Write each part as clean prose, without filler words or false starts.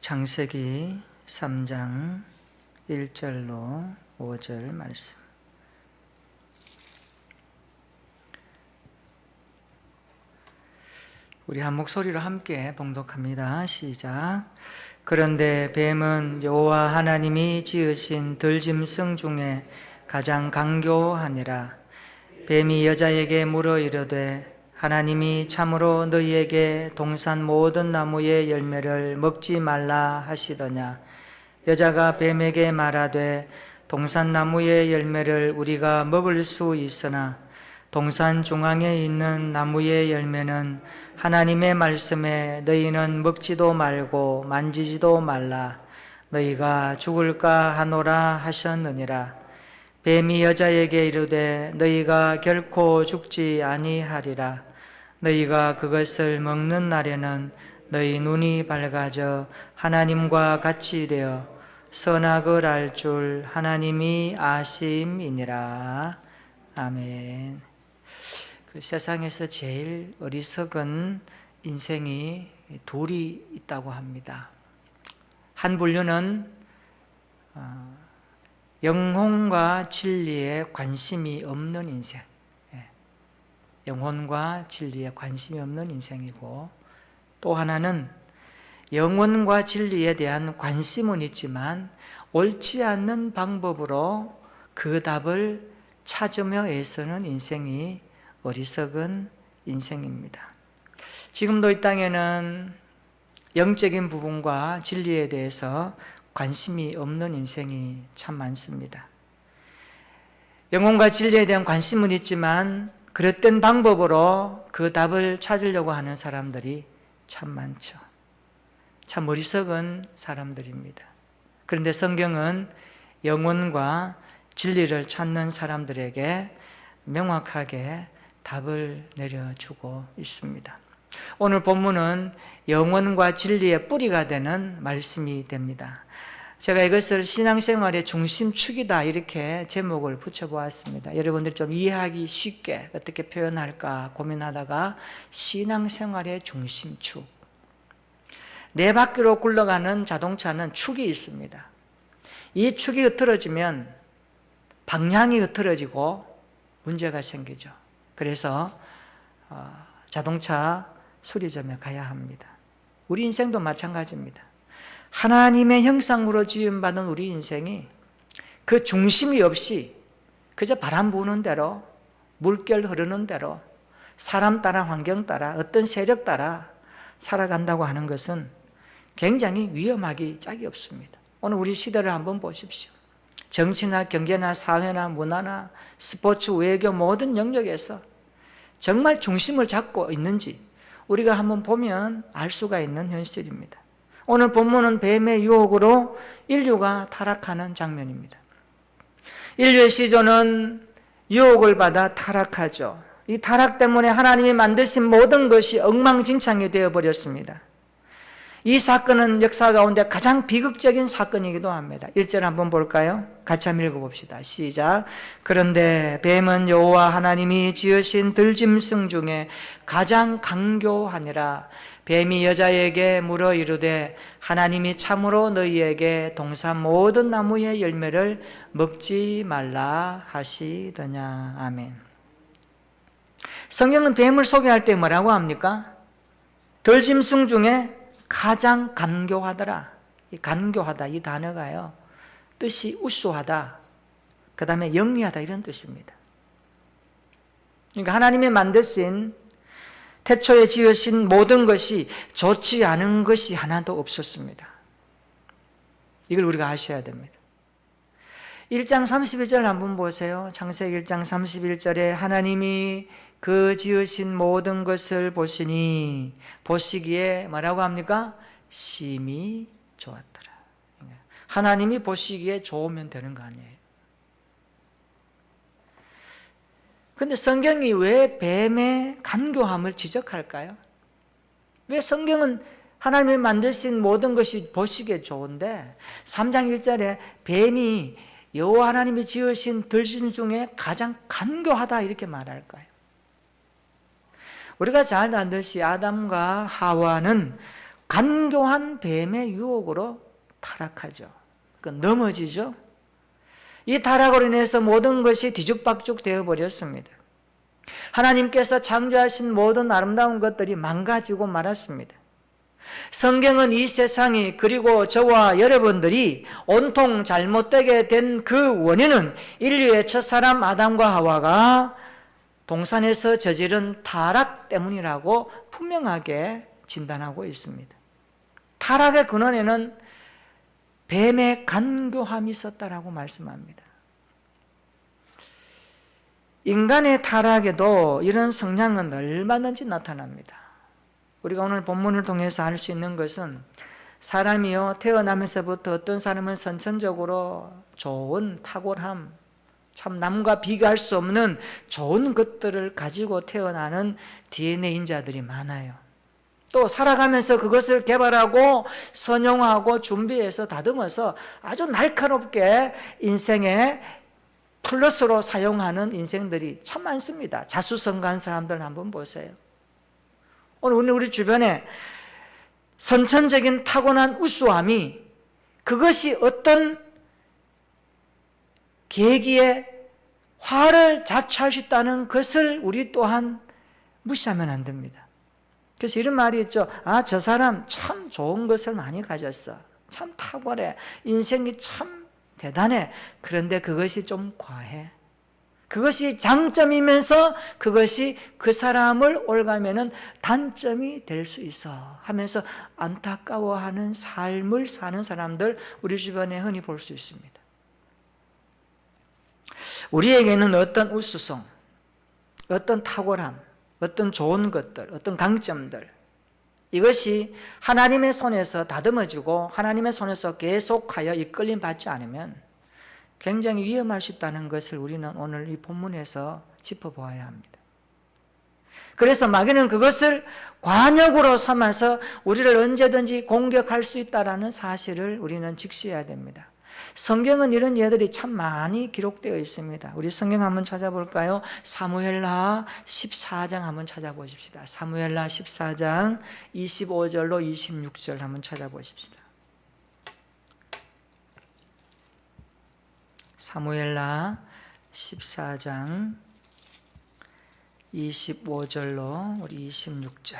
창세기 3장 1절로 5절 말씀. 우리 한 목소리로 함께 봉독합니다. 시작. 그런데 뱀은 여호와 하나님이 지으신 들짐승 중에 가장 강교하니라. 뱀이 여자에게 물어 이르되 하나님이 참으로 너희에게 동산 모든 나무의 열매를 먹지 말라 하시더냐. 여자가 뱀에게 말하되 동산 나무의 열매를 우리가 먹을 수 있으나 동산 중앙에 있는 나무의 열매는 하나님의 말씀에 너희는 먹지도 말고 만지지도 말라. 너희가 죽을까 하노라 하셨느니라. 뱀이 여자에게 이르되 너희가 결코 죽지 아니하리라. 너희가 그것을 먹는 날에는 너희 눈이 밝아져 하나님과 같이 되어 선악을 알 줄 하나님이 아심이니라. 아멘. 그 세상에서 제일 어리석은 인생이 둘이 있다고 합니다. 한 분류는 영혼과 진리에 관심이 없는 인생, 영혼과 진리에 관심이 없는 인생이고, 또 하나는 영혼과 진리에 대한 관심은 있지만 옳지 않는 방법으로 그 답을 찾으며 애쓰는 인생이 어리석은 인생입니다. 지금도 이 땅에는 영적인 부분과 진리에 대해서 관심이 없는 인생이 참 많습니다. 영혼과 진리에 대한 관심은 있지만 그릇된 방법으로 그 답을 찾으려고 하는 사람들이 참 많죠. 참 어리석은 사람들입니다. 그런데 성경은 영혼과 진리를 찾는 사람들에게 명확하게 답을 내려주고 있습니다. 오늘 본문은 영혼과 진리의 뿌리가 되는 말씀이 됩니다. 제가 이것을 신앙생활의 중심축이다 이렇게 제목을 붙여보았습니다. 여러분들 좀 이해하기 쉽게 어떻게 표현할까 고민하다가 신앙생활의 중심축. 네 바퀴로 굴러가는 자동차는 축이 있습니다. 이 축이 흐트러지면 방향이 흐트러지고 문제가 생기죠. 그래서 자동차 수리점에 가야 합니다. 우리 인생도 마찬가지입니다. 하나님의 형상으로 지음받은 우리 인생이 그 중심이 없이 그저 바람 부는 대로, 물결 흐르는 대로, 사람 따라 환경 따라 어떤 세력 따라 살아간다고 하는 것은 굉장히 위험하기 짝이 없습니다. 오늘 우리 시대를 한번 보십시오. 정치나 경제나 사회나 문화나 스포츠, 외교 모든 영역에서 정말 중심을 잡고 있는지 우리가 한번 보면 알 수가 있는 현실입니다. 오늘 본문은 뱀의 유혹으로 인류가 타락하는 장면입니다. 인류의 시조는 유혹을 받아 타락하죠. 이 타락 때문에 하나님이 만드신 모든 것이 엉망진창이 되어버렸습니다. 이 사건은 역사 가운데 가장 비극적인 사건이기도 합니다. 1절 한번 볼까요? 같이 한번 읽어봅시다. 시작. 그런데 뱀은 여호와 하나님이 지으신 들짐승 중에 가장 강교하니라. 뱀이 여자에게 물어 이르되 하나님이 참으로 너희에게 동산 모든 나무의 열매를 먹지 말라 하시더냐. 아멘. 성경은 뱀을 소개할 때 뭐라고 합니까? 들짐승 중에 가장 간교하더라. 이 간교하다 이 단어가요, 뜻이 우수하다, 그 다음에 영리하다 이런 뜻입니다. 그러니까 하나님이 만드신, 태초에 지으신 모든 것이 좋지 않은 것이 하나도 없었습니다. 이걸 우리가 아셔야 됩니다. 1장 31절 한번 보세요. 창세기 1장 31절에 하나님이 그 지으신 모든 것을 보시니 보시기에 뭐라고 합니까? 심히 좋았더라. 하나님이 보시기에 좋으면 되는 거 아니에요. 그런데 성경이 왜 뱀의 간교함을 지적할까요? 왜 성경은 하나님이 만드신 모든 것이 보시기에 좋은데 3장 1절에 뱀이 여호와 하나님이 지으신 들짐승 중에 가장 간교하다 이렇게 말할까요? 우리가 잘 알듯이 아담과 하와는 간교한 뱀의 유혹으로 타락하죠. 넘어지죠. 이 타락으로 인해서 모든 것이 뒤죽박죽 되어버렸습니다. 하나님께서 창조하신 모든 아름다운 것들이 망가지고 말았습니다. 성경은 이 세상이, 그리고 저와 여러분들이 온통 잘못되게 된 그 원인은 인류의 첫사람 아담과 하와가 동산에서 저지른 타락 때문이라고 분명하게 진단하고 있습니다. 타락의 근원에는 뱀의 간교함이 있었다라고 말씀합니다. 인간의 타락에도 이런 성향은 얼마든지 나타납니다. 우리가 오늘 본문을 통해서 알 수 있는 것은 사람이요, 태어나면서부터 어떤 사람은 선천적으로 좋은 탁월함, 참 남과 비교할 수 없는 좋은 것들을 가지고 태어나는 DNA인자들이 많아요. 또 살아가면서 그것을 개발하고 선용하고 준비해서 다듬어서 아주 날카롭게 인생에 플러스로 사용하는 인생들이 참 많습니다. 자수성가한 사람들 한번 보세요. 오늘 우리 주변에 선천적인 타고난 우수함이, 그것이 어떤 계기에 화를 자초할 수 있다는 것을 우리 또한 무시하면 안 됩니다. 그래서 이런 말이 있죠. 저 사람 참 좋은 것을 많이 가졌어. 참 탁월해. 인생이 참 대단해. 그런데 그것이 좀 과해. 그것이 장점이면서 그것이 그 사람을 올가매는 단점이 될 수 있어 하면서 안타까워하는 삶을 사는 사람들, 우리 주변에 흔히 볼 수 있습니다. 우리에게는 어떤 우수성, 어떤 탁월함, 어떤 좋은 것들, 어떤 강점들, 이것이 하나님의 손에서 다듬어지고 하나님의 손에서 계속하여 이끌림 받지 않으면 굉장히 위험할 수 있다는 것을 우리는 오늘 이 본문에서 짚어보아야 합니다. 그래서 마귀는 그것을 관역으로 삼아서 우리를 언제든지 공격할 수 있다는 사실을 우리는 직시해야 됩니다. 성경은 이런 예들이 참 많이 기록되어 있습니다. 우리 성경 한번 찾아볼까요? 사무엘하 14장 한번 찾아보십시다. 사무엘하 14장 25절로 26절 한번 찾아보십시다. 사무엘하 14장 25절로 우리 26절.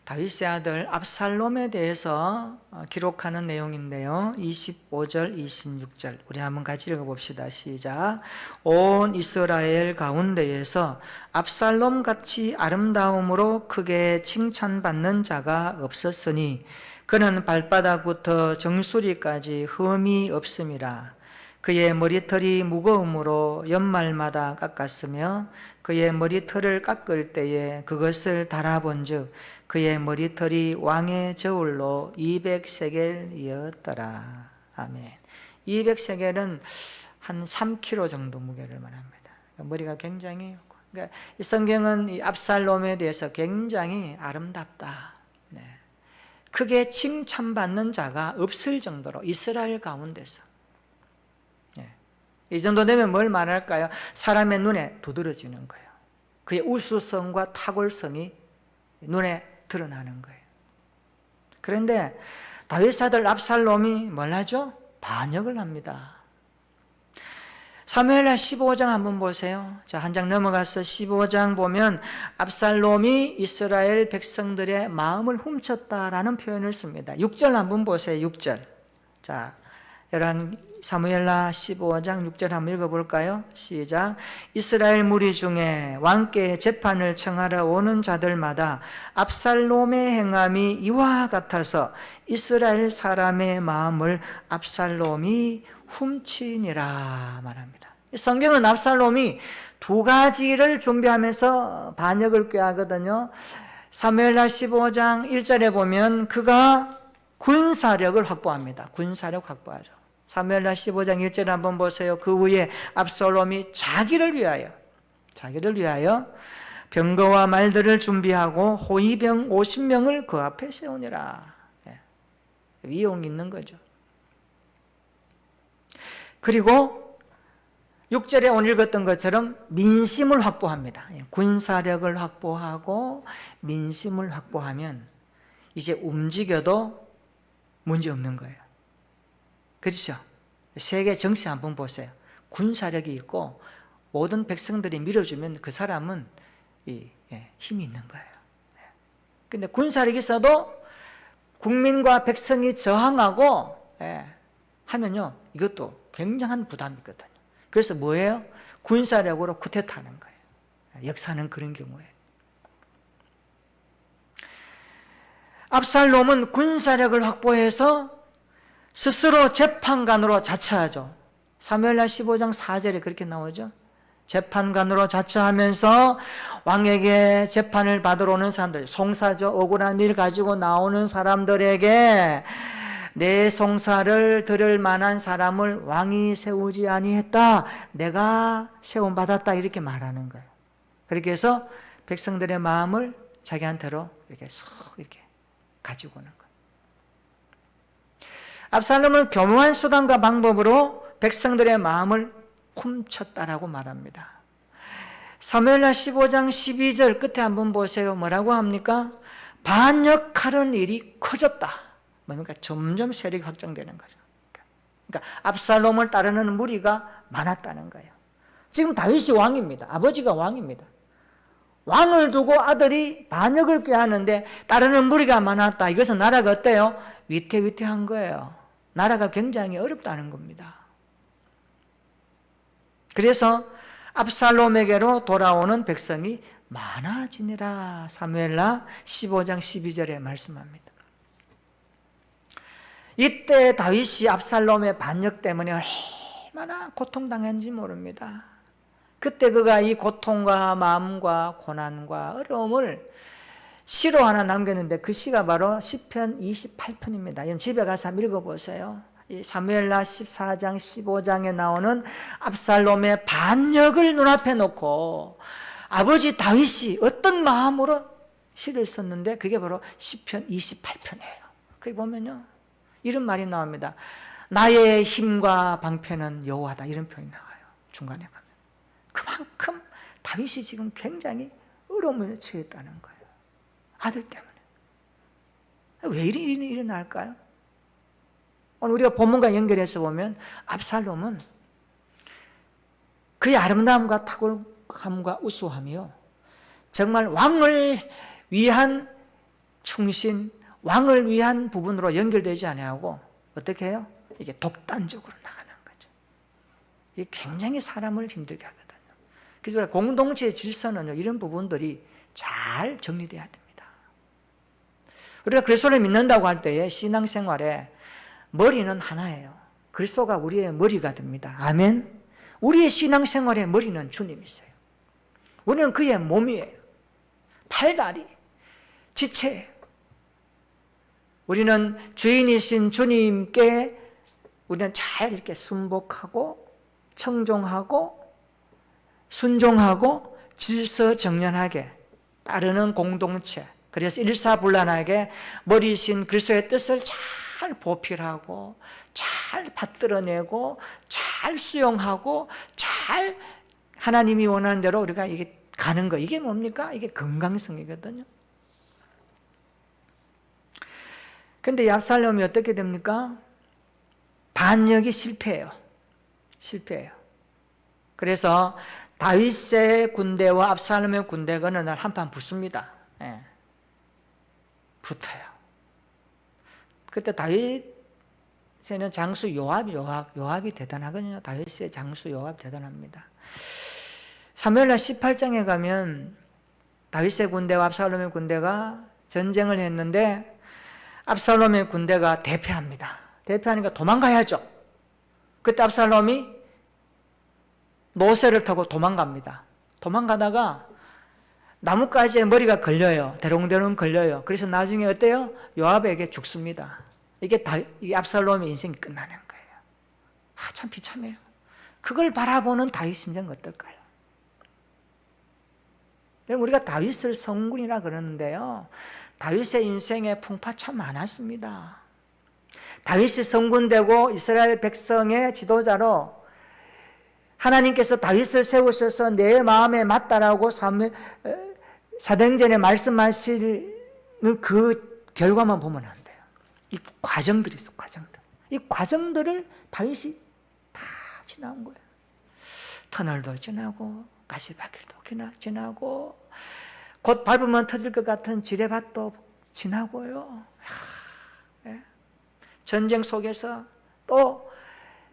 다윗의 아들 압살롬에 대해서 기록하는 내용인데요. 25절, 26절 우리 한번 같이 읽어봅시다. 시작. 온 이스라엘 가운데에서 압살롬같이 아름다움으로 크게 칭찬받는 자가 없었으니 그는 발바닥부터 정수리까지 흠이 없음이라. 그의 머리털이 무거움으로 연말마다 깎았으며 그의 머리털을 깎을 때에 그것을 달아본즉 그의 머리털이 왕의 저울로 200세겔이었더라. 아멘. 200세겔은 한 3kg 정도 무게를 말합니다. 머리가 굉장히, 그러니까 이 성경은 이 압살롬에 대해서 굉장히 아름답다, 크게 칭찬받는 자가 없을 정도로 이스라엘 가운데서, 이 정도 되면 뭘 말할까요? 사람의 눈에 두드러지는 거예요. 그의 우수성과 탁월성이 눈에 드러나는 거예요. 그런데 다윗 아들 압살롬이 뭘 하죠? 반역을 합니다. 사무엘하 15장 한번 보세요. 자, 한 장 넘어가서 15장 보면 압살롬이 이스라엘 백성들의 마음을 훔쳤다라는 표현을 씁니다. 6절 한번 보세요. 6절. 자, 사무엘하 15장 6절 한번 읽어볼까요? 시작. 이스라엘 무리 중에 왕께 재판을 청하러 오는 자들마다 압살롬의 행함이 이와 같아서 이스라엘 사람의 마음을 압살롬이 훔치니라 말합니다. 성경은 압살롬이 두 가지를 준비하면서 반역을 꾀하거든요. 사무엘하 15장 1절에 보면 그가 군사력을 확보합니다. 군사력 확보하죠. 사무엘하 15장 1절 한번 보세요. 그 후에 압살롬이 자기를 위하여 병거와 말들을 준비하고 호위병 50명을 그 앞에 세우니라. 위용이 있는 거죠. 그리고 6절에 오늘 읽었던 것처럼 민심을 확보합니다. 군사력을 확보하고 민심을 확보하면 이제 움직여도 문제 없는 거예요. 그렇죠? 세계 정치 한번 보세요. 군사력이 있고 모든 백성들이 밀어주면 그 사람은 힘이 있는 거예요. 근데 군사력이 있어도 국민과 백성이 저항하고 하면요, 이것도 굉장한 부담이 있거든요. 그래서 뭐예요? 군사력으로 쿠데타하는 거예요. 역사는 그런 경우에. 압살롬은 군사력을 확보해서 스스로 재판관으로 자처하죠. 사무엘하 15장 4절에 그렇게 나오죠. 재판관으로 자처하면서 왕에게 재판을 받으러 오는 사람들, 송사죠. 억울한 일 가지고 나오는 사람들에게 내 송사를 들을 만한 사람을 왕이 세우지 아니했다, 내가 세움받았다, 이렇게 말하는 거예요. 그렇게 해서 백성들의 마음을 자기한테로 이렇게 쏙 이렇게 가지고 오는 거예요. 압살롬은 교묘한 수단과 방법으로 백성들의 마음을 훔쳤다라고 말합니다. 사무엘하 15장 12절 끝에 한번 보세요. 뭐라고 합니까? 반역하는 일이 커졌다. 뭡니까? 점점 세력이 확장되는 거죠. 그러니까 압살롬을 따르는 무리가 많았다는 거예요. 지금 다윗이 왕입니다. 아버지가 왕입니다. 왕을 두고 아들이 반역을 꾀하는데 따르는 무리가 많았다. 이것은 나라가 어때요? 위태위태한 거예요. 나라가 굉장히 어렵다는 겁니다. 그래서 압살롬에게로 돌아오는 백성이 많아지니라. 사무엘하 15장 12절에 말씀합니다. 이때 다윗이 압살롬의 반역 때문에 얼마나 고통당했는지 모릅니다. 그때 그가 이 고통과 마음과 고난과 어려움을 시로 하나 남겼는데 그 시가 바로 시편 28편입니다. 여러분 집에 가서 한번 읽어보세요. 이 사무엘하 14장 15장에 나오는 압살롬의 반역을 눈앞에 놓고 아버지 다윗이 어떤 마음으로 시를 썼는데 그게 바로 시편 28편이에요. 거기 보면요, 이런 말이 나옵니다. 나의 힘과 방패는 여호와다, 이런 표현이 나와요. 중간에 가면 그만큼 다윗이 지금 굉장히 어려움에 처했다는 거예요. 아들 때문에. 왜 이리 일어날까요? 오늘 우리가 본문과 연결해서 보면 압살롬은 그의 아름다움과 탁월함과 우수함이요, 정말 왕을 위한 충신, 왕을 위한 부분으로 연결되지 아니하고 어떻게 해요? 이게 독단적으로 나가는 거죠. 이게 굉장히 사람을 힘들게 하거든요. 그래서 공동체의 질서는 이런 부분들이 잘 정리돼야 됩니다. 우리가 그리스도를 믿는다고 할 때에 신앙생활에 머리는 하나예요. 그리스도가 우리의 머리가 됩니다. 아멘. 우리의 신앙생활의 머리는 주님이세요. 우리는 그의 몸이에요. 팔다리, 지체예요. 우리는 주인이신 주님께 우리는 잘 이렇게 순복하고 청종하고 순종하고 질서정연하게 따르는 공동체, 그래서 일사불란하게 머리신 그리스도의 뜻을 잘 보필하고 잘 받들어내고 잘 수용하고 잘 하나님이 원하는 대로 우리가 이게 가는 거, 이게 뭡니까? 이게 건강성이거든요. 근데 압살롬이 어떻게 됩니까? 반역이 실패해요. 그래서 다윗의 군대와 압살롬의 군대가 어느 날 한판 붙습니다. 붙어요. 그때 다윗에는 장수 요압이 대단하거든요. 다윗의 장수 요압 대단합니다. 사무엘하 18장에 가면 다윗의 군대와 압살롬의 군대가 전쟁을 했는데 압살롬의 군대가 대패합니다. 대패하니까 도망가야죠. 그때 압살롬이 노새를 타고 도망갑니다. 도망가다가 나뭇가지에 머리가 걸려요. 대롱대롱 걸려요. 그래서 나중에 어때요? 요압에게 죽습니다. 이게 압살롬의 인생이 끝나는 거예요. 참 비참해요. 그걸 바라보는 다윗 심정은 어떨까요? 우리가 다윗을 성군이라 그러는데요, 다윗의 인생에 풍파 참 많았습니다. 다윗이 성군되고 이스라엘 백성의 지도자로 하나님께서 다윗을 세우셔서 내 마음에 맞다라고 사도행전에 말씀하시는 그 결과만 보면 안 돼요. 이 과정들이 있어, 과정들. 이 과정들을 다윗이 다 지나온 거예요. 터널도 지나고 가시밭길도 지나고 곧 밟으면 터질 것 같은 지뢰밭도 지나고요. 전쟁 속에서 또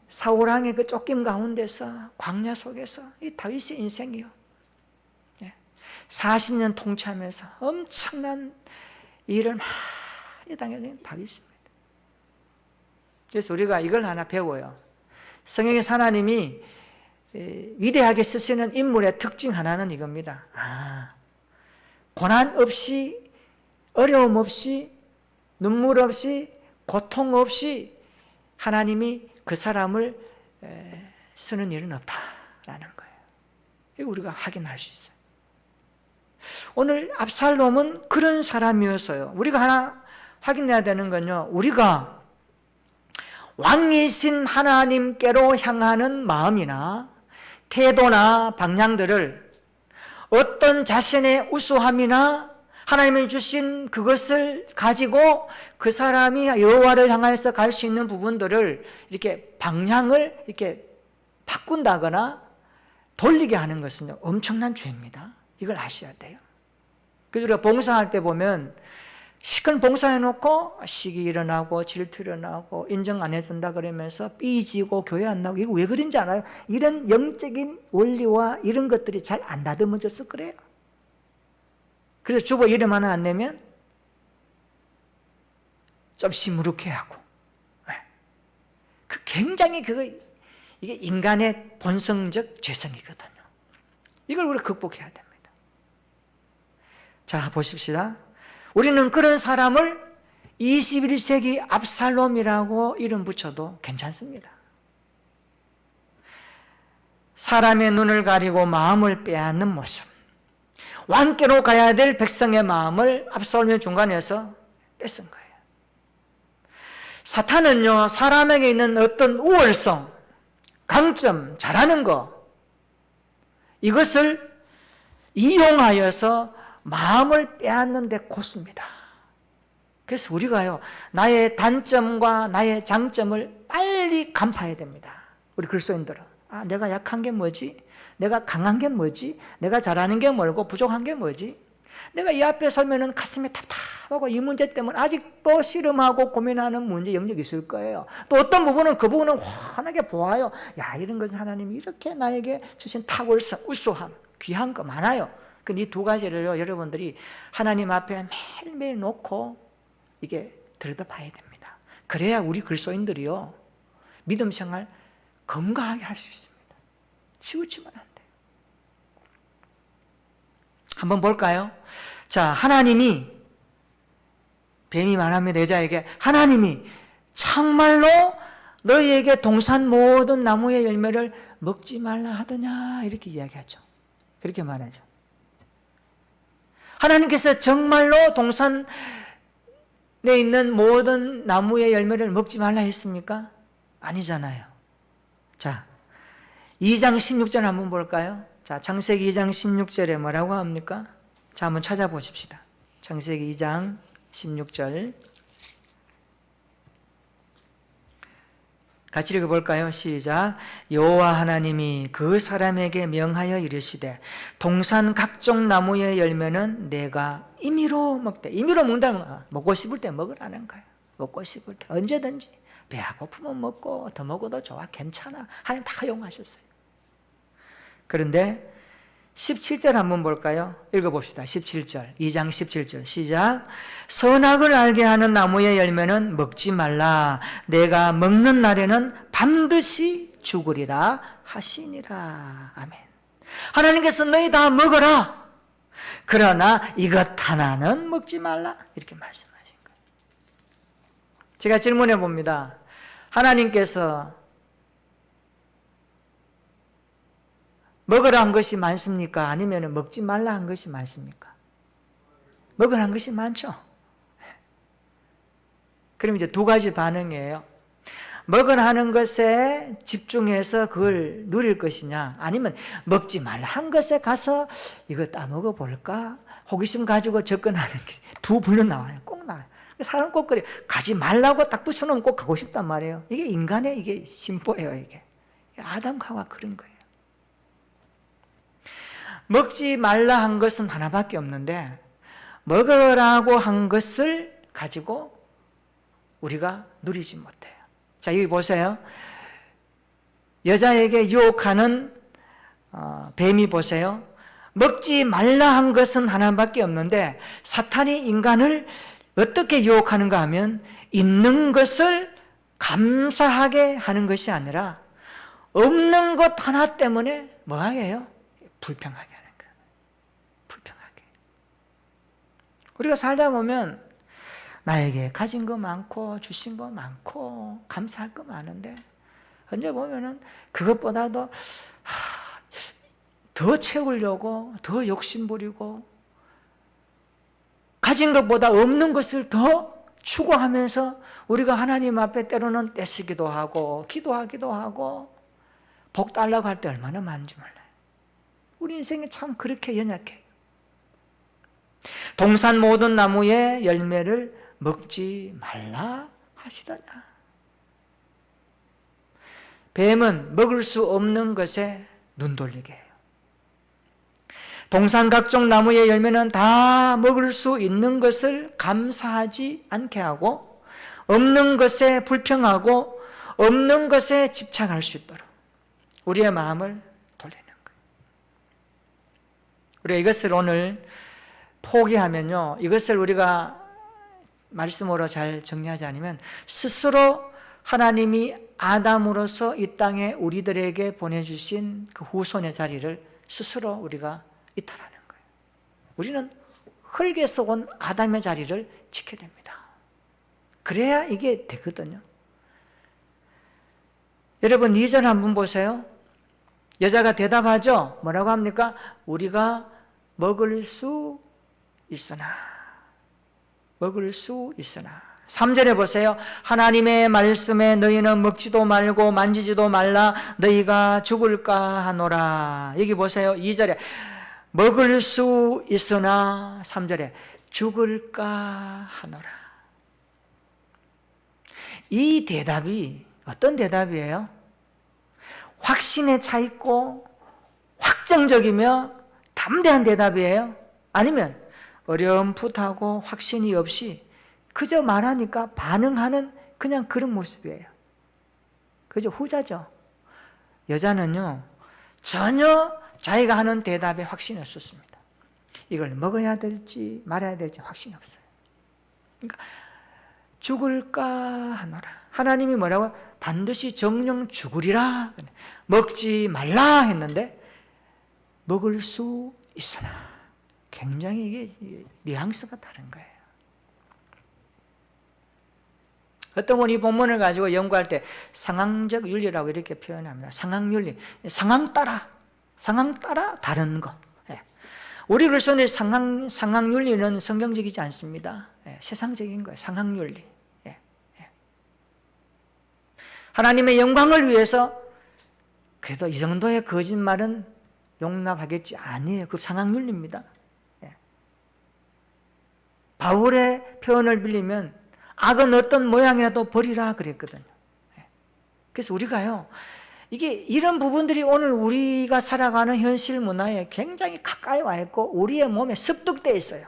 사울왕의 그 쫓김 가운데서 광야 속에서 이 다윗의 인생이요. 40년 통치하면서 엄청난 일을 많이 당해낸 다윗입니다. 그래서 우리가 이걸 하나 배워요. 성경에서 하나님이 위대하게 쓰시는 인물의 특징 하나는 이겁니다. 고난 없이, 어려움 없이, 눈물 없이, 고통 없이 하나님이 그 사람을 쓰는 일은 없다라는 거예요. 이거 우리가 확인할 수 있어요. 오늘 압살롬은 그런 사람이었어요. 우리가 하나 확인해야 되는 건요, 우리가 왕이신 하나님께로 향하는 마음이나 태도나 방향들을 어떤 자신의 우수함이나 하나님이 주신 그것을 가지고 그 사람이 여호와를 향해서 갈 수 있는 부분들을 이렇게 방향을 이렇게 바꾼다거나 돌리게 하는 것은 엄청난 죄입니다. 이걸 아셔야 돼요. 그래서 우리가 봉사할 때 보면 시큰 봉사해놓고 시기 일어나고 질투 일어나고 인정 안 해준다 그러면서 삐지고 교회 안 나오고 이거 왜 그런지 알아요? 이런 영적인 원리와 이런 것들이 잘 안 다듬어져서 그래요. 그래서 주보 이름 하나 안 내면 좀 시무룩해하고, 그 굉장히 이게 인간의 본성적 죄성이거든요. 이걸 우리가 극복해야 됩니다. 자, 보십시다. 우리는 그런 사람을 21세기 압살롬이라고 이름 붙여도 괜찮습니다. 사람의 눈을 가리고 마음을 빼앗는 모습, 왕께로 가야 될 백성의 마음을 압살롬의 중간에서 뺏은 거예요. 사탄은요, 사람에게 있는 어떤 우월성, 강점, 잘하는 거, 이것을 이용하여서 마음을 빼앗는 데 고수입니다. 그래서 우리가요, 나의 단점과 나의 장점을 빨리 간파해야 됩니다. 우리 그리스도인들은. 내가 약한 게 뭐지? 내가 강한 게 뭐지? 내가 잘하는 게 뭐고 부족한 게 뭐지? 내가 이 앞에 서면은 가슴이 답답하고 이 문제 때문에 아직도 씨름하고 고민하는 문제 영역이 있을 거예요. 또 어떤 부분은 그 부분은 환하게 보아요. 야, 이런 것은 하나님이 이렇게 나에게 주신 탁월성, 우수함, 귀한 거 많아요. 이 두 가지를요, 여러분들이 하나님 앞에 매일매일 놓고 이게 들여다봐야 됩니다. 그래야 우리 그리스도인들이요, 믿음 생활 건강하게 할 수 있습니다. 치우치면 안 돼요. 한번 볼까요? 자, 하나님이, 뱀이 말합니다. 여자에게, 하나님이 정말로 너희에게 동산 모든 나무의 열매를 먹지 말라 하더냐, 이렇게 이야기하죠. 그렇게 말하죠. 하나님께서 정말로 동산에 있는 모든 나무의 열매를 먹지 말라 했습니까? 아니잖아요. 자, 2장 16절 한번 볼까요? 자, 창세기 2장 16절에 뭐라고 합니까? 자, 한번 찾아보십시다. 창세기 2장 16절 같이 읽어볼까요? 시작. 여호와 하나님이 그 사람에게 명하여 이르시되 동산 각종 나무의 열매는 내가 임의로 먹되, 임의로 먹는다면 먹고 싶을 때 먹으라는 거예요. 먹고 싶을 때 언제든지, 배가 고프면 먹고 더 먹어도 좋아, 괜찮아, 하나님 다 허용하셨어요. 그런데 17절 한번 볼까요? 읽어봅시다. 17절, 2장 17절 시작. 선악을 알게 하는 나무의 열매는 먹지 말라. 내가 먹는 날에는 반드시 죽으리라 하시니라. 아멘. 하나님께서 너희 다 먹어라. 그러나 이것 하나는 먹지 말라. 이렇게 말씀하신 거예요. 제가 질문해 봅니다. 하나님께서 먹으라 한 것이 많습니까? 아니면 먹지 말라 한 것이 많습니까? 먹으라 한 것이 많죠. 그럼 이제 두 가지 반응이에요. 먹으라 하는 것에 집중해서 그걸 누릴 것이냐, 아니면 먹지 말라 한 것에 가서 이거 따먹어 볼까, 호기심 가지고 접근하는 게 두 분류 나와요. 꼭 나와요. 사람 꼭 그래. 가지 말라고 딱 붙여놓으면 꼭 가고 싶단 말이에요. 이게 인간의 이게 심보예요. 이게 아담과 그런 거예요. 먹지 말라 한 것은 하나밖에 없는데 먹으라고 한 것을 가지고 우리가 누리지 못해요. 자, 여기 보세요. 여자에게 유혹하는 뱀이 보세요. 먹지 말라 한 것은 하나밖에 없는데 사탄이 인간을 어떻게 유혹하는가 하면 있는 것을 감사하게 하는 것이 아니라 없는 것 하나 때문에 뭐하게 해요? 불평하게 하는 거예요. 불평하게. 우리가 살다 보면 나에게 가진 거 많고 주신 거 많고 감사할 거 많은데 언제 보면은 그것보다도 더 채우려고 더 욕심부리고 가진 것보다 없는 것을 더 추구하면서 우리가 하나님 앞에 때로는 떼쓰기도 하고 기도하기도 하고 복 달라고 할 때 얼마나 많은지 몰라요. 우리 인생이 참 그렇게 연약해요. 동산 모든 나무의 열매를 먹지 말라 하시더냐. 뱀은 먹을 수 없는 것에 눈 돌리게 해요. 동산 각종 나무의 열매는 다 먹을 수 있는 것을 감사하지 않게 하고 없는 것에 불평하고 없는 것에 집착할 수 있도록 우리의 마음을 돌리는 거예요. 우리가 이것을 오늘 포기하면요, 이것을 우리가 말씀으로 잘 정리하지 않으면 스스로 하나님이 아담으로서 이 땅에 우리들에게 보내주신 그 후손의 자리를 스스로 우리가 이탈하는 거예요. 우리는 흙에서 온 아담의 자리를 지켜야 됩니다. 그래야 이게 되거든요. 여러분 2절 한번 보세요. 여자가 대답하죠. 뭐라고 합니까? 우리가 먹을 수 있으나 3절에 보세요. 하나님의 말씀에 너희는 먹지도 말고 만지지도 말라 너희가 죽을까 하노라. 여기 보세요. 2절에 먹을 수 있으나 3절에 죽을까 하노라. 이 대답이 어떤 대답이에요? 확신에 차 있고 확정적이며 담대한 대답이에요? 아니면 어렴풋하고 확신이 없이 그저 말하니까 반응하는 그냥 그런 모습이에요. 그죠? 후자죠. 여자는요 전혀 자기가 하는 대답에 확신이 없었습니다. 이걸 먹어야 될지 말아야 될지 확신이 없어요. 그러니까 죽을까 하노라. 하나님이 뭐라고? 반드시 정령 죽으리라. 먹지 말라 했는데 먹을 수 있으나. 굉장히 이게 뉘앙스가 다른 거예요. 어떤 분이 이 본문을 가지고 연구할 때 상황적 윤리라고 이렇게 표현합니다. 상황윤리, 상황 따라 다른 거. 우리 그리스도인의 상황윤리는 성경적이지 않습니다. 세상적인 거예요. 상황윤리. 하나님의 영광을 위해서 그래도 이 정도의 거짓말은 용납하겠지 아니에요. 그 상황윤리입니다. 바울의 표현을 빌리면 악은 어떤 모양이라도 버리라 그랬거든요. 그래서 우리가요, 이게 이런 부분들이 오늘 우리가 살아가는 현실 문화에 굉장히 가까이 와 있고 우리의 몸에 습득되어 있어요.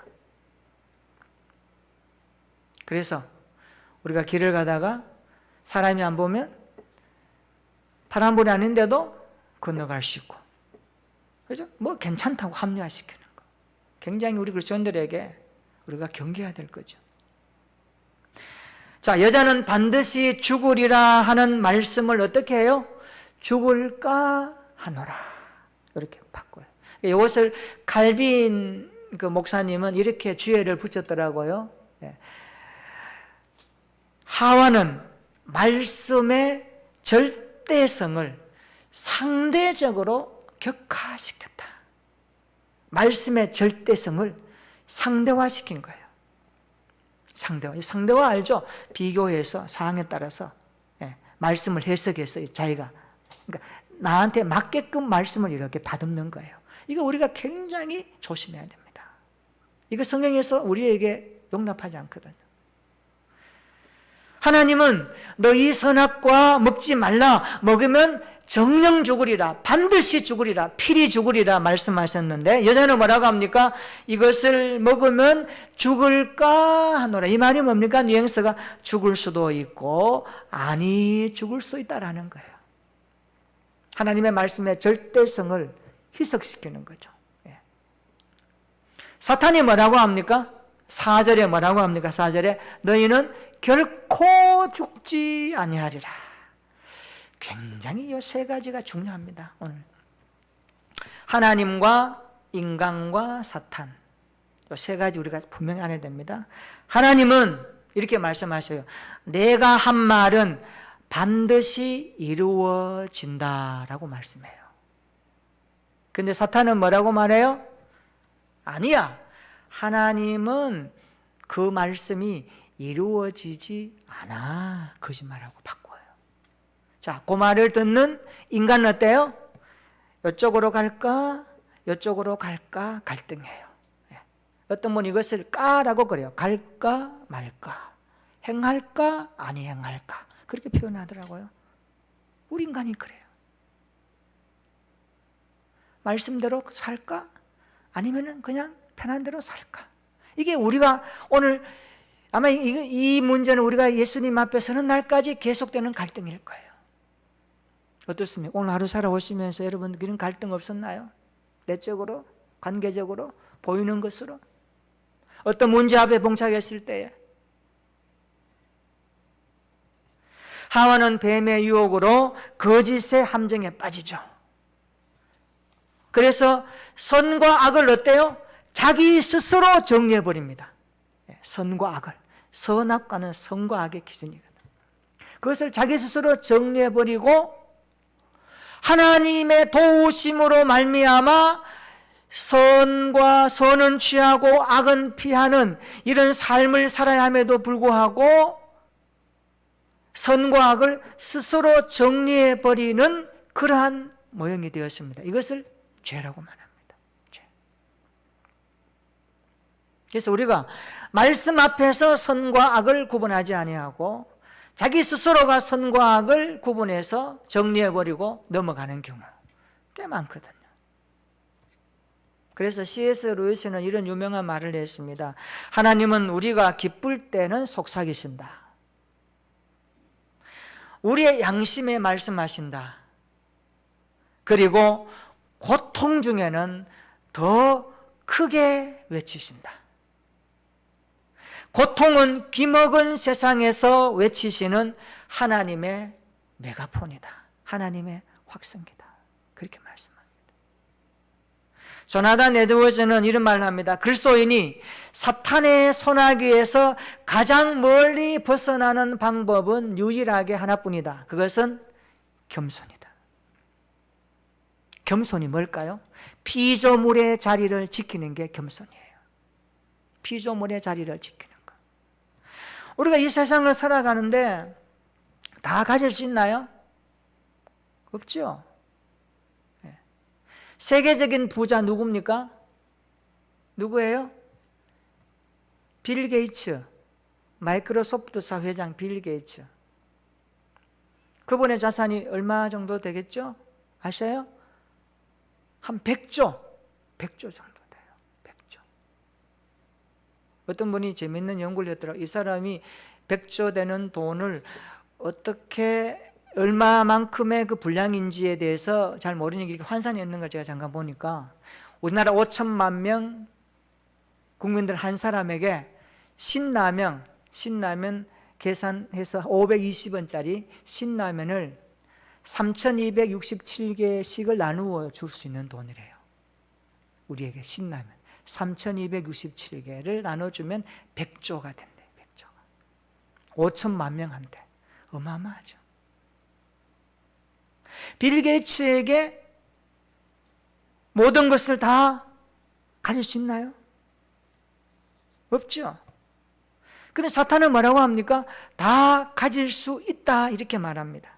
그래서 우리가 길을 가다가 사람이 안 보면 파란불이 아닌데도 건너갈 수 있고, 그죠? 뭐 괜찮다고 합리화시키는 거. 굉장히 우리 그리스도인들에게 우리가 경계해야 될 거죠. 자, 여자는 반드시 죽으리라 하는 말씀을 어떻게 해요? 죽을까 하노라. 이렇게 바꿔요. 이것을 칼빈 그 목사님은 이렇게 주예를 붙였더라고요. 하와는 말씀의 절대성을 상대적으로 격화시켰다. 말씀의 절대성을 상대화시킨 거예요. 상대화 알죠? 비교해서 상황에 따라서 말씀을 해석했어요. 자기가. 그러니까 나한테 맞게끔 말씀을 이렇게 다듬는 거예요. 이거 우리가 굉장히 조심해야 됩니다. 이거 성경에서 우리에게 용납하지 않거든요. 하나님은 너희 선악과 먹지 말라, 먹으면 정령 죽으리라, 반드시 죽으리라, 필히 죽으리라 말씀하셨는데, 여자는 뭐라고 합니까? 이것을 먹으면 죽을까 하노라. 이 말이 뭡니까? 뉘앙스가 죽을 수도 있고 아니 죽을 수 있다라는 거예요. 하나님의 말씀의 절대성을 희석시키는 거죠. 사탄이 뭐라고 합니까? 4절에 뭐라고 합니까? 4절에 너희는 결코 죽지 아니하리라. 굉장히 이 세 가지가 중요합니다. 오늘 하나님과 인간과 사탄, 이 세 가지 우리가 분명히 알아야 됩니다. 하나님은 이렇게 말씀하셔요. 내가 한 말은 반드시 이루어진다라고 말씀해요. 근데 사탄은 뭐라고 말해요? 아니야. 하나님은 그 말씀이 이루어지지 않아. 거짓말하고 바꿔요. 자, 그 말을 듣는 인간은 어때요? 이쪽으로 갈까? 이쪽으로 갈까? 갈등해요. 어떤 분이 이것을 까라고 그래요. 갈까? 말까? 행할까? 아니 행할까? 그렇게 표현하더라고요. 우리 인간이 그래요. 말씀대로 살까? 아니면은 그냥 편한 대로 살까? 이게 우리가 오늘 아마 이 문제는 우리가 예수님 앞에 서는 날까지 계속되는 갈등일 거예요. 어떻습니까? 오늘 하루 살아오시면서 여러분 그런 갈등 없었나요? 내적으로, 관계적으로, 보이는 것으로, 어떤 문제 앞에 봉착했을 때에 하와는 뱀의 유혹으로 거짓의 함정에 빠지죠. 그래서 선과 악을 어때요? 자기 스스로 정리해버립니다. 선과 악을. 선악과는 선과 악의 기준이거든. 그것을 자기 스스로 정리해버리고 하나님의 도우심으로 말미암아 선은 취하고 악은 피하는 이런 삶을 살아야 함에도 불구하고 선과 악을 스스로 정리해버리는 그러한 모형이 되었습니다. 이것을 죄라고 말합니다. 죄. 그래서 우리가 말씀 앞에서 선과 악을 구분하지 아니하고 자기 스스로가 선과 악을 구분해서 정리해버리고 넘어가는 경우 꽤 많거든요. 그래서 C.S. 루이스는 이런 유명한 말을 했습니다. 하나님은 우리가 기쁠 때는 속삭이신다. 우리의 양심에 말씀하신다. 그리고 고통 중에는 더 크게 외치신다. 고통은 귀먹은 세상에서 외치시는 하나님의 메가폰이다. 하나님의 확성기다. 그렇게 말씀합니다. 조나단 에드워즈는 이런 말을 합니다. 그리스도인이 사탄의 손아귀에서 가장 멀리 벗어나는 방법은 유일하게 하나뿐이다. 그것은 겸손이다. 겸손이 뭘까요? 피조물의 자리를 지키는 게 겸손이에요. 피조물의 자리를 지키는 것. 우리가 이 세상을 살아가는데 다 가질 수 있나요? 없죠. 세계적인 부자 누굽니까? 누구예요? 빌 게이츠, 마이크로소프트사 회장 빌 게이츠. 그분의 자산이 얼마 정도 되겠죠? 아셔요? 한 100조 정도 돼요. 100조. 어떤 분이 재밌는 연구를 했더라고요. 이 사람이 100조 되는 돈을 어떻게 얼마만큼의 그 분량인지에 대해서 잘 모르니까 이렇게 환산이 있는 걸 제가 잠깐 보니까 우리나라 5천만 명 국민들 한 사람에게 신라면 계산해서 520원짜리 신라면을 3,267개씩을 나누어 줄 수 있는 돈이래요. 우리에게 신라면 3,267개를 나눠주면 100조가 된대. 100조가. 5천만 명한테 어마어마하죠. 빌 게이츠에게 모든 것을 다 가질 수 있나요? 없죠. 근데 사탄은 뭐라고 합니까? 다 가질 수 있다 이렇게 말합니다.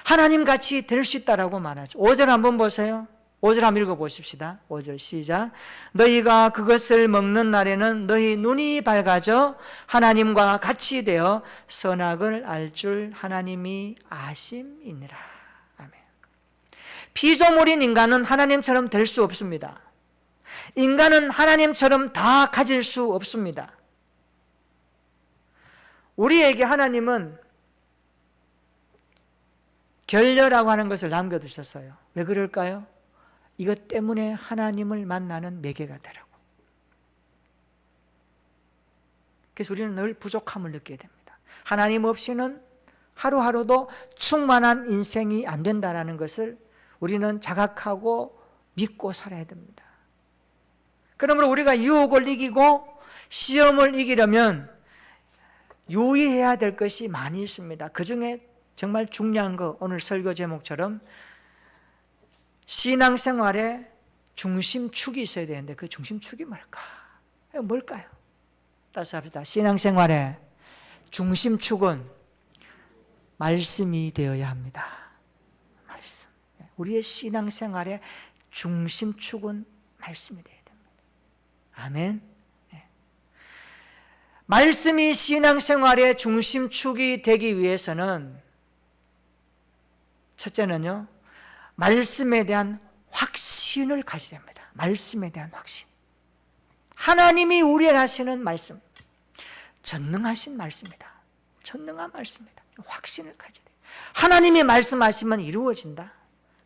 하나님 같이 될 수 있다라고 말하죠. 5절 한번 보세요. 5절 한번 읽어보십시다. 5절 시작. 너희가 그것을 먹는 날에는 너희 눈이 밝아져 하나님과 같이 되어 선악을 알 줄 하나님이 아심이니라. 아멘. 피조물인 인간은 하나님처럼 될 수 없습니다. 인간은 하나님처럼 다 가질 수 없습니다. 우리에게 하나님은 결례라고 하는 것을 남겨두셨어요. 왜 그럴까요? 이것 때문에 하나님을 만나는 매개가 되라고. 그래서 우리는 늘 부족함을 느끼게 됩니다. 하나님 없이는 하루하루도 충만한 인생이 안 된다는 것을 우리는 자각하고 믿고 살아야 됩니다. 그러므로 우리가 유혹을 이기고 시험을 이기려면 유의해야 될 것이 많이 있습니다. 그 중에 정말 중요한 거, 오늘 설교 제목처럼 신앙생활에 중심축이 있어야 되는데 그 중심축이 뭘까요? 따라서 합시다. 신앙생활에 중심축은 말씀이 되어야 합니다. 말씀. 우리의 신앙생활의 중심축은 말씀이 되어야 됩니다. 아멘. 말씀이 신앙생활의 중심축이 되기 위해서는 첫째는요, 말씀에 대한 확신을 가져야 됩니다. 말씀에 대한 확신. 하나님이 우리에게 하시는 말씀, 전능하신 말씀이다. 전능한 말씀이다. 확신을 가져야 돼요. 하나님이 말씀하시면 이루어진다.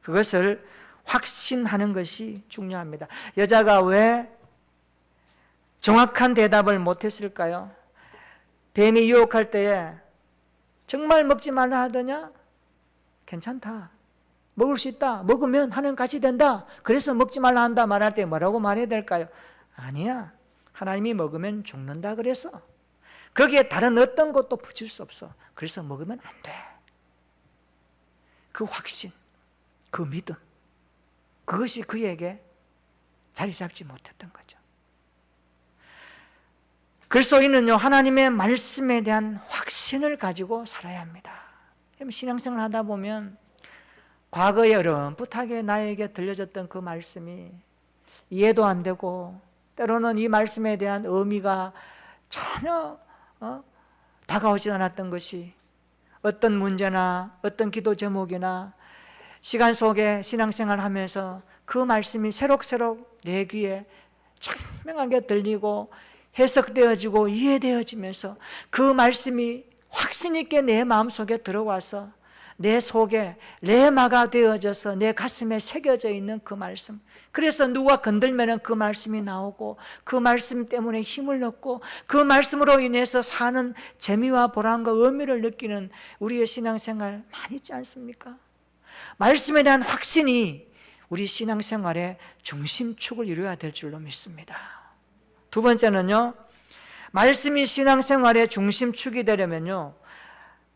그것을 확신하는 것이 중요합니다. 여자가 왜 정확한 대답을 못했을까요? 뱀이 유혹할 때에 정말 먹지 말라 하더냐? 괜찮다. 먹을 수 있다. 먹으면 하나님 같이 된다. 그래서 먹지 말라 한다 말할 때 뭐라고 말해야 될까요? 아니야. 하나님이 먹으면 죽는다 그래서. 거기에 다른 어떤 것도 붙일 수 없어. 그래서 먹으면 안 돼. 그 확신, 그 믿음, 그것이 그에게 자리 잡지 못했던 거죠. 그리스도인은요, 하나님의 말씀에 대한 확신을 가지고 살아야 합니다. 신앙생활 하다 보면 과거에 어렴풋하게 나에게 들려졌던 그 말씀이 이해도 안 되고 때로는 이 말씀에 대한 의미가 전혀 다가오지 않았던 것이 어떤 문제나 어떤 기도 제목이나 시간 속에 신앙생활 하면서 그 말씀이 새록새록 내 귀에 청명하게 들리고 해석되어지고 이해되어지면서 그 말씀이 확신 있게 내 마음속에 들어와서 내 속에 레마가 되어져서 내 가슴에 새겨져 있는 그 말씀. 그래서 누가 건들면 그 말씀이 나오고 그 말씀 때문에 힘을 얻고 그 말씀으로 인해서 사는 재미와 보람과 의미를 느끼는 우리의 신앙생활 많이 있지 않습니까? 말씀에 대한 확신이 우리 신앙생활의 중심축을 이루어야 될 줄로 믿습니다. 두 번째는요, 말씀이 신앙생활의 중심축이 되려면요,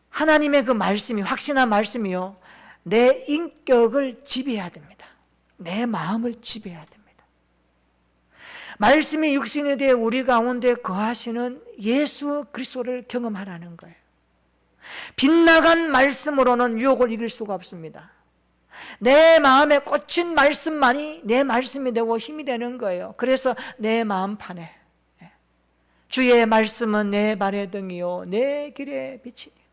하나님의 그 말씀이, 확신한 말씀이요, 내 인격을 지배해야 됩니다. 내 마음을 지배해야 됩니다. 말씀이 육신이 되어 우리 가운데 거하시는 예수 그리스도를 경험하라는 거예요. 빗나간 말씀으로는 유혹을 이길 수가 없습니다. 내 마음에 꽂힌 말씀만이 내 말씀이 되고 힘이 되는 거예요. 그래서 내 마음판에 주의 말씀은 내 발의 등이요 내 길의 빛이니다.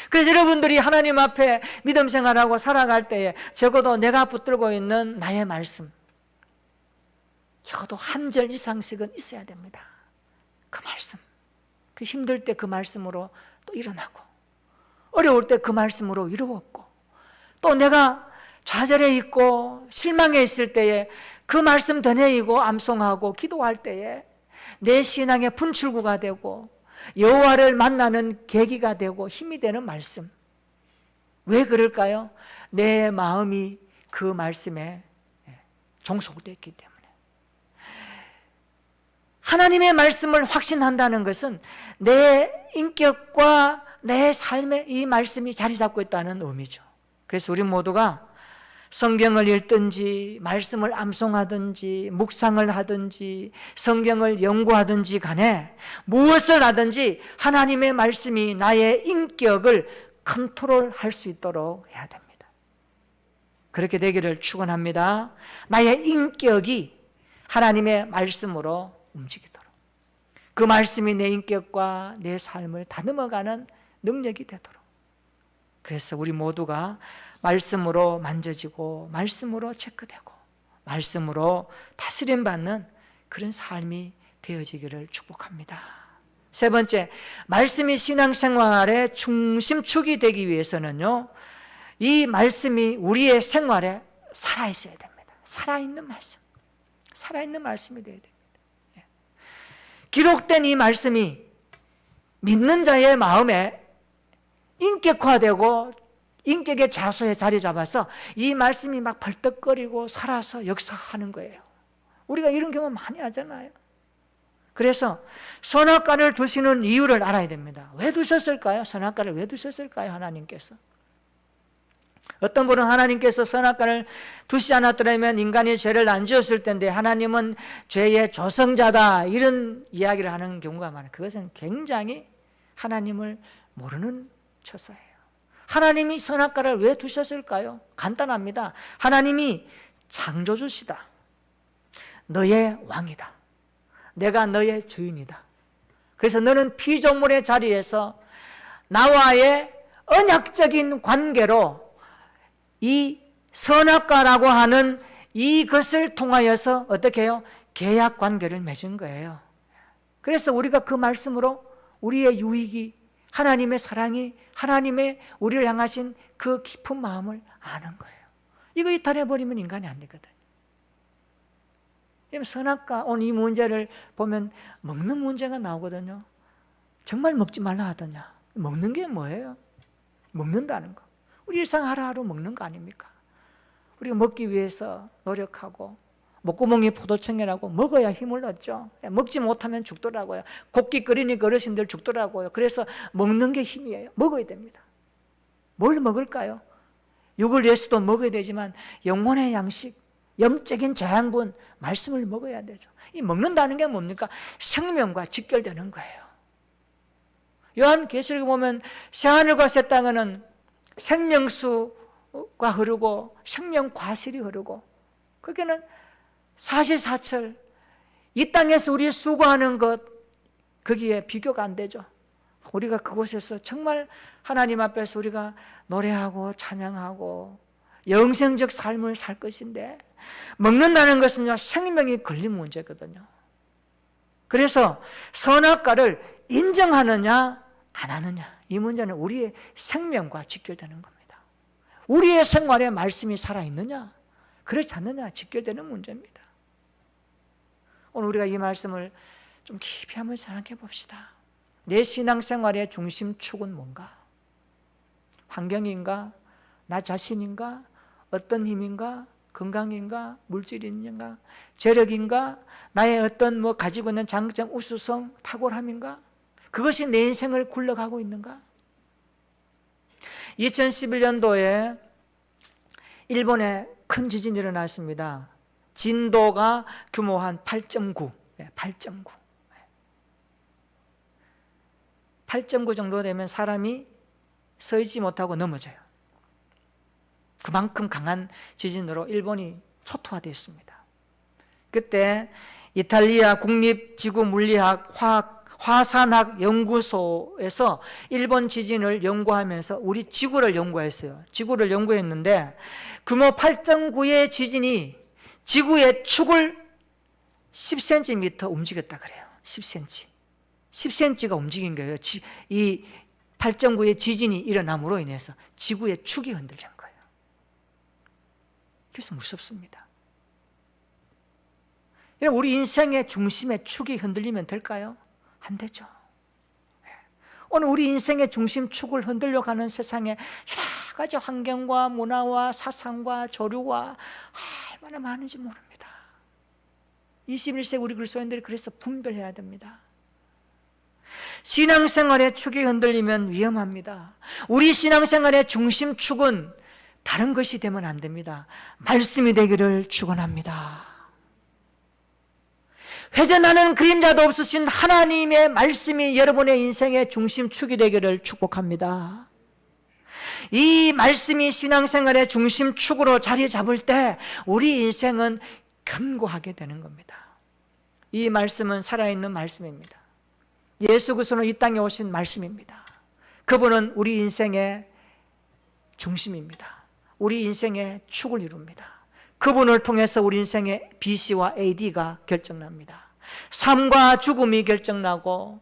그래서 여러분들이 하나님 앞에 믿음 생활하고 살아갈 때에 적어도 내가 붙들고 있는 나의 말씀, 적어도 한 절 이상씩은 있어야 됩니다. 그 말씀, 그 힘들 때 그 말씀으로 또 일어나고 어려울 때 그 말씀으로 이루었고 또 내가 좌절해 있고 실망해 있을 때에 그 말씀 되뇌이고 암송하고 기도할 때에 내 신앙의 분출구가 되고 여호와를 만나는 계기가 되고 힘이 되는 말씀. 왜 그럴까요? 내 마음이 그 말씀에 종속되었기 때문에. 하나님의 말씀을 확신한다는 것은 내 인격과 내 삶에 이 말씀이 자리 잡고 있다는 의미죠. 그래서 우리 모두가 성경을 읽든지 말씀을 암송하든지 묵상을 하든지 성경을 연구하든지 간에 무엇을 하든지 하나님의 말씀이 나의 인격을 컨트롤할 수 있도록 해야 됩니다. 그렇게 되기를 축원합니다. 나의 인격이 하나님의 말씀으로 움직이도록, 그 말씀이 내 인격과 내 삶을 다듬어가는 능력이 되도록, 그래서 우리 모두가 말씀으로 만져지고 말씀으로 체크되고 말씀으로 다스림받는 그런 삶이 되어지기를 축복합니다. 세 번째, 말씀이 신앙생활의 중심축이 되기 위해서는요, 이 말씀이 우리의 생활에 살아있어야 됩니다. 살아있는 말씀, 살아있는 말씀이 되어야 됩니다. 기록된 이 말씀이 믿는 자의 마음에 인격화되고 인격의 자소에 자리 잡아서 이 말씀이 막 벌떡거리고 살아서 역사하는 거예요. 우리가 이런 경우 많이 하잖아요. 그래서 선악과를 두시는 이유를 알아야 됩니다. 왜 두셨을까요? 선악과를 왜 두셨을까요? 하나님께서. 어떤 분은 하나님께서 선악과를 두시지 않았더라면 인간이 죄를 안 지었을 텐데 하나님은 죄의 조성자다, 이런 이야기를 하는 경우가 많아요. 그것은 굉장히 하나님을 모르는 처사예요. 하나님이 선악과를 왜 두셨을까요? 간단합니다. 하나님이 창조주시다, 너의 왕이다, 내가 너의 주인이다. 그래서 너는 피조물의 자리에서 나와의 언약적인 관계로 이 선악과라고 하는 이것을 통하여서 어떻게 해요? 계약 관계를 맺은 거예요. 그래서 우리가 그 말씀으로 우리의 유익이, 하나님의 사랑이, 하나님의 우리를 향하신 그 깊은 마음을 아는 거예요. 이거 이탈해버리면 인간이 안 되거든요. 선악과 오늘 이 문제를 보면 먹는 문제가 나오거든요. 정말 먹지 말라 하더냐? 먹는 게 뭐예요? 먹는다는 거. 우리 일상 하루하루 먹는 거 아닙니까? 우리가 먹기 위해서 노력하고 목구멍이 포도청이라고 먹어야 힘을 얻죠. 먹지 못하면 죽더라고요. 곡기 끓이니 어르신들 죽더라고요. 그래서 먹는 게 힘이에요. 먹어야 됩니다. 뭘 먹을까요? 육을 위해서도 먹어야 되지만 영혼의 양식, 영적인 자양분, 말씀을 먹어야 되죠. 이 먹는다는 게 뭡니까? 생명과 직결되는 거예요. 요한계시록에 보면 새하늘과 새 땅에는 생명수가 흐르고 생명과실이 흐르고, 거기는 사시사철, 이 땅에서 우리 수고하는 것, 거기에 비교가 안 되죠. 우리가 그곳에서 정말 하나님 앞에서 우리가 노래하고 찬양하고 영생적 삶을 살 것인데, 먹는다는 것은 생명이 걸린 문제거든요. 그래서 선악과를 인정하느냐 안 하느냐, 이 문제는 우리의 생명과 직결되는 겁니다. 우리의 생활에 말씀이 살아있느냐 그렇지 않느냐 직결되는 문제입니다. 오늘 우리가 이 말씀을 좀 깊이 한번 생각해 봅시다. 내 신앙생활의 중심축은 뭔가? 환경인가? 나 자신인가? 어떤 힘인가? 건강인가? 물질인가? 재력인가? 나의 어떤 가지고 있는 장점, 우수성, 탁월함인가? 그것이 내 인생을 굴러가고 있는가? 2011년도에 일본에 큰 지진이 일어났습니다. 진도가 규모 한 8.9, 8.9 정도 되면 사람이 서 있지 못하고 넘어져요. 그만큼 강한 지진으로 일본이 초토화되었습니다. 그때 이탈리아 국립지구물리학 화산학 연구소에서 일본 지진을 연구하면서 우리 지구를 연구했어요. 지구를 연구했는데 규모 8.9의 지진이 지구의 축을 10cm 움직였다 그래요. 10cm. 10cm가 움직인 거예요. 이 8.9의 지진이 일어남으로 인해서 지구의 축이 흔들린 거예요. 그래서 무섭습니다. 우리 인생의 중심의 축이 흔들리면 될까요? 안 되죠. 오늘 우리 인생의 중심축을 흔들려 가는 세상에 여러 가지 환경과 문화와 사상과 조류와 얼마나 많은지 모릅니다. 21세기 우리 그리스도인들이 그래서 분별해야 됩니다. 신앙생활의 축이 흔들리면 위험합니다. 우리 신앙생활의 중심축은 다른 것이 되면 안 됩니다. 말씀이 되기를 축원합니다. 회전하는 그림자도 없으신 하나님의 말씀이 여러분의 인생의 중심축이 되기를 축복합니다. 이 말씀이 신앙생활의 중심축으로 자리 잡을 때 우리 인생은 견고하게 되는 겁니다. 이 말씀은 살아있는 말씀입니다. 예수 그리스도는 이 땅에 오신 말씀입니다. 그분은 우리 인생의 중심입니다. 우리 인생의 축을 이룹니다. 그분을 통해서 우리 인생의 BC와 AD가 결정납니다. 삶과 죽음이 결정나고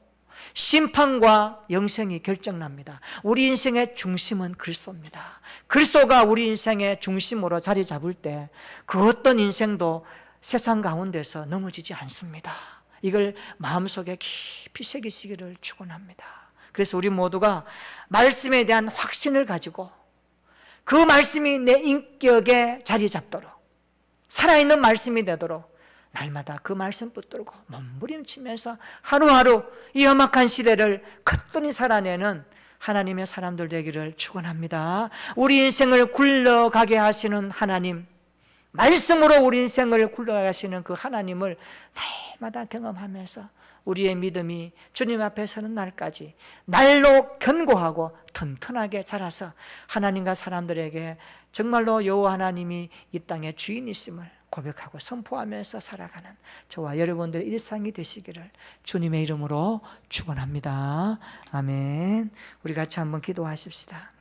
심판과 영생이 결정납니다. 우리 인생의 중심은 그리스도입니다. 그리스도가 우리 인생의 중심으로 자리 잡을 때 그 어떤 인생도 세상 가운데서 넘어지지 않습니다. 이걸 마음속에 깊이 새기시기를 축원합니다. 그래서 우리 모두가 말씀에 대한 확신을 가지고 그 말씀이 내 인격에 자리 잡도록 살아있는 말씀이 되도록 날마다 그 말씀 붙들고 몸부림치면서 하루하루 이 험악한 시대를 거뜬히 살아내는 하나님의 사람들 되기를 축원합니다. 우리 인생을 굴러가게 하시는 하나님, 말씀으로 우리 인생을 굴러가게 하시는 그 하나님을 날마다 경험하면서 우리의 믿음이 주님 앞에 서는 날까지 날로 견고하고 튼튼하게 자라서 하나님과 사람들에게 정말로 여호와 하나님이 이 땅의 주인이심을 고백하고 선포하면서 살아가는 저와 여러분들의 일상이 되시기를 주님의 이름으로 축원합니다. 아멘. 우리 같이 한번 기도하십시다.